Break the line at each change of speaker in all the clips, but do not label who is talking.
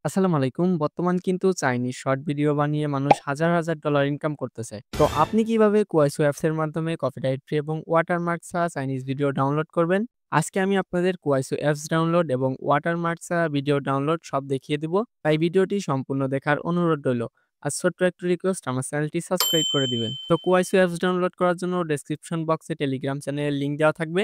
আসসালামু আলাইকুম। বর্তমান কিন্তু চাইনিজ শর্ট ভিডিও বানিয়ে মানুষ হাজার ডলার ইনকাম করতেছে। তো আপনি কিভাবে কুয়াইসো অ্যাপস এর মাধ্যমে কপিরাইট ফ্রি এবং ওয়াটারমার্ক ছাড়া চাইনিজ ভিডিও ডাউনলোড করবেন? আজকে আমি আপনাদের কুয়াইসো অ্যাপস ডাউনলোড এবং ওয়াটারমার্ক ছাড়া ভিডিও ডাউনলোড সব দেখিয়ে দিব। তাই ভিডিওটি সম্পূর্ণ দেখার অনুরোধ রইল। আর ছোট্ট একটু রিকোয়েস্ট, আমার চ্যানেলটি সাবস্ক্রাইব করে দিবেন। তো কুয়াইসো অ্যাপস ডাউনলোড করার জন্য ডেসক্রিপশন বক্সে টেলিগ্রাম চ্যানেলের লিংক দেওয়া থাকবে।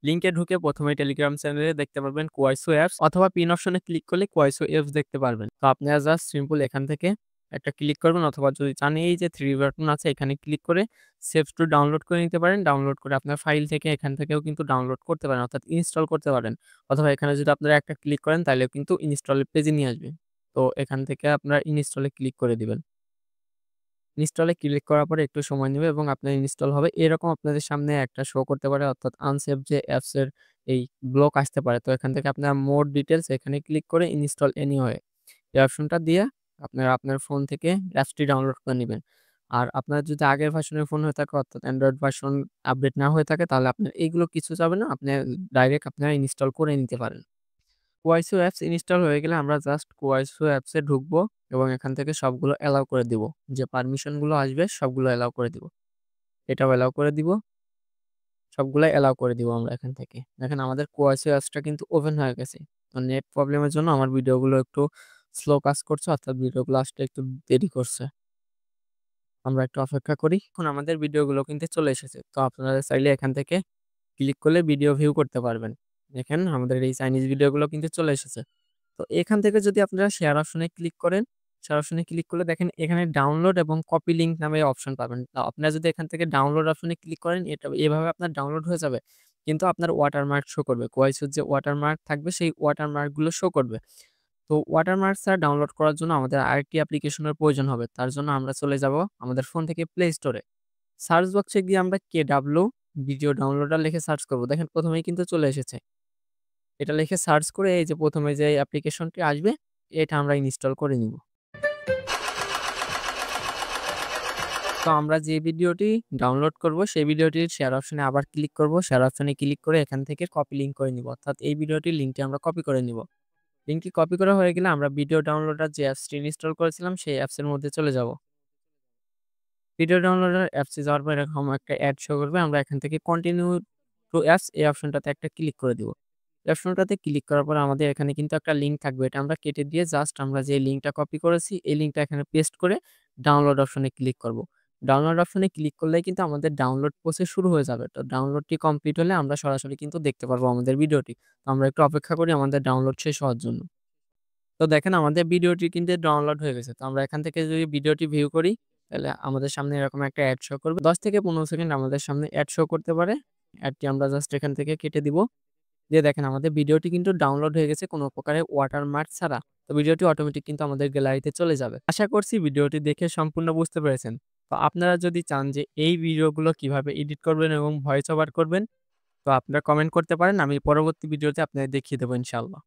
লিংকে ঢুকে ১ম এ টেলিগ্রাম চ্যানেলে দেখতে পারবেন কুয়াইসো অ্যাপস, অথবা পিন অপশনে ক্লিক করলে কুয়াইসো অ্যাপস দেখতে পারবেন। তো আপনারা জাস্ট সিম্পল এখান থেকে একটা ক্লিক করবেন, অথবা যদি চান এই যে 3 বাটন আছে এখানে ক্লিক করে সেভ টু ডাউনলোড করে নিতে পারেন। ডাউনলোড করে আপনার ফাইল থেকে এখান থেকেও কিন্তু ডাউনলোড করতে পারেন, অর্থাৎ ইনস্টল করতে পারেন। অথবা এখানে যদি আপনারা একটা ক্লিক করেন তাহলেও কিন্তু ইনস্টলের পেজে নিয়ে আসবে। তো এখান থেকে আপনারা ইনস্টলে ক্লিক করে দিবেন। ইনস্টলে ক্লিক করার পরে একটু সময় নেবে এবং আপনার ইনস্টল হবে। এরকম আপনাদের সামনে একটা শো করতে পারে, অর্থাৎ আনসেভ যে অ্যাপস এর এই ব্লক আসতে পারে। তো এখান থেকে আপনার মোর ডিটেইলস এখানে ক্লিক করে ইনস্টল এনিওয়ে এই অপশনটা দিয়ে আপনারা আপনার ফোন থেকে অ্যাপসটি ডাউনলোড করে নিবেন। আর আপনার যদি আগের ভার্সনের ফোন হয়ে থাকে, অর্থাৎ অ্যান্ড্রয়েড ভার্সন আপডেট না হয়ে থাকে, তাহলে আপনার এইগুলো কিছু যাবে না। আপনি ডাইরেক্ট আপনারা ইনস্টল করে নিতে পারেন। কুয়াইসো অ্যাপস ইনস্টল হয়ে গেলে আমরা জাস্ট কুয়াইসো অ্যাপসে ঢুকবো এবং এখান থেকে সবগুলো অ্যালাউ করে দিব। যে পারমিশন গুলো আসবে সবগুলো অ্যালাউ করে দিব। এটাও অ্যালাউ করে দিব। সবগুলাই অ্যালাউ করে দিব আমরা এখান থেকে। দেখেন আমাদের কুয়াইসো অ্যাপসটা কিন্তু ওপেন হয়ে গেছে। তো নেট প্রবলেমের জন্য আমার ভিডিওগুলো একটু স্লো কাজ করছে, অর্থাৎ ভিডিওগুলো আসতে একটু দেরি করছে। আমরা একটু অপেক্ষা করি। এখন আমাদের ভিডিওগুলো কিন্তু চলে এসেছে। তো আপনারা চাইলে এখান থেকে ক্লিক করলে ভিডিও ভিউ করতে পারবেন। দেখেন আমাদের এই চাইনিজ ভিডিওগুলো কিন্তু চলে এসেছে। তো এখান থেকে যদি আপনারা শেয়ার অপশনে ক্লিক করেন, শেয়ার অপশনে ক্লিক করলে দেখেন এখানে ডাউনলোড এবং কপি লিঙ্ক নামে অপশন পাবেন। আপনারা যদি এখান থেকে ডাউনলোড অপশনে ক্লিক করেন, এটা এভাবে আপনার ডাউনলোড হয়ে যাবে। কিন্তু আপনার ওয়াটারমার্ক শো করবে। কুয়াইসোর যে ওয়াটারমার্ক থাকবে সেই ওয়াটারমার্ক গুলো শো করবে। তো ওয়াটারমার্ক ছাড়া ডাউনলোড করার জন্য আমাদের আরেকটি অ্যাপ্লিকেশনের প্রয়োজন হবে। তার জন্য আমরা চলে যাব আমাদের ফোন থেকে প্লে স্টোরে। সার্চ বক্সে গিয়ে আমরা কেডাব্লিউ ভিডিও ডাউনলোডার লিখে সার্চ করব। দেখেন ১ম এই কিন্তু চলে এসেছে। এটা লিখে সার্চ করে এই যে ১ম এ যে অ্যাপ্লিকেশনটি আসবে, এটা আমরা ইনস্টল করে নিব। তো আমরা যে ভিডিওটি ডাউনলোড করব সেই ভিডিওটির শেয়ার অপশনে আবার ক্লিক করব। শেয়ার অপশনে ক্লিক করে এখান থেকে কপি লিঙ্ক করে নিব। অর্থাৎ এই ভিডিওটির লিঙ্কটি আমরা কপি করে নিব। লিঙ্কটি কপি করা হয়ে গেলে আমরা ভিডিও ডাউনলোডার যে অ্যাপসটি ইনস্টল করেছিলাম সেই অ্যাপসের মধ্যে চলে যাব। ভিডিও ডাউনলোডার অ্যাপসে যাওয়ার পর এরকম একটা অ্যাড শো করবে। আমরা এখান থেকে কন্টিনিউ টু অ্যাপস এই অপশনটাতে একটা ক্লিক করে দিব। এই অপশনটাতে ক্লিক করার পর আমাদের এখানে কিন্তু একটা লিঙ্ক থাকবে। এটা আমরা কেটে দিয়ে জাস্ট আমরা যে লিঙ্কটা কপি করেছি এই লিঙ্কটা এখানে পেস্ট করে ডাউনলোড অপশনে ক্লিক করব। ডাউনলোড অপশনে ক্লিক করলেই কিন্তু আমাদের ডাউনলোড প্রসেস শুরু হয়ে যাবে। তো ডাউনলোডটি কমপ্লিট হলে আমরা সরাসরি কিন্তু দেখতে পারবো আমাদের ভিডিওটি। তো আমরা একটু অপেক্ষা করি আমাদের ডাউনলোড শেষ হওয়ার জন্য। তো দেখেন আমাদের ভিডিওটি কিন্তু ডাউনলোড হয়ে গেছে। তো আমরা এখান থেকে যদি ভিডিওটি ভিউ করি, তাহলে আমাদের সামনে এরকম একটা অ্যাড শো করবে। ১০ থেকে ১৫ সেকেন্ড আমাদের সামনে অ্যাড শো করতে পারে। অ্যাডটি আমরা জাস্ট এখান থেকে কেটে দিব। দিয়ে দেখেন আমাদের ভিডিওটি কিন্তু ডাউনলোড হয়ে গেছে কোনো প্রকারের ওয়াটারমার্ক ছাড়া। তো ভিডিওটি অটোমেটিক কিন্তু আমাদের গ্যালারিতে চলে যাবে। আশা করছি ভিডিওটি দেখে সম্পূর্ণ বুঝতে পেরেছেন। তো আপনারা যদি চান যে এই ভিডিওগুলো কিভাবে এডিট করবেন এবং ভয়েস ওভার করবেন, তো আপনারা কমেন্ট করতে পারেন। আমি পরবর্তী ভিডিওতে আপনাদের দেখিয়ে দেব ইনশাআল্লাহ।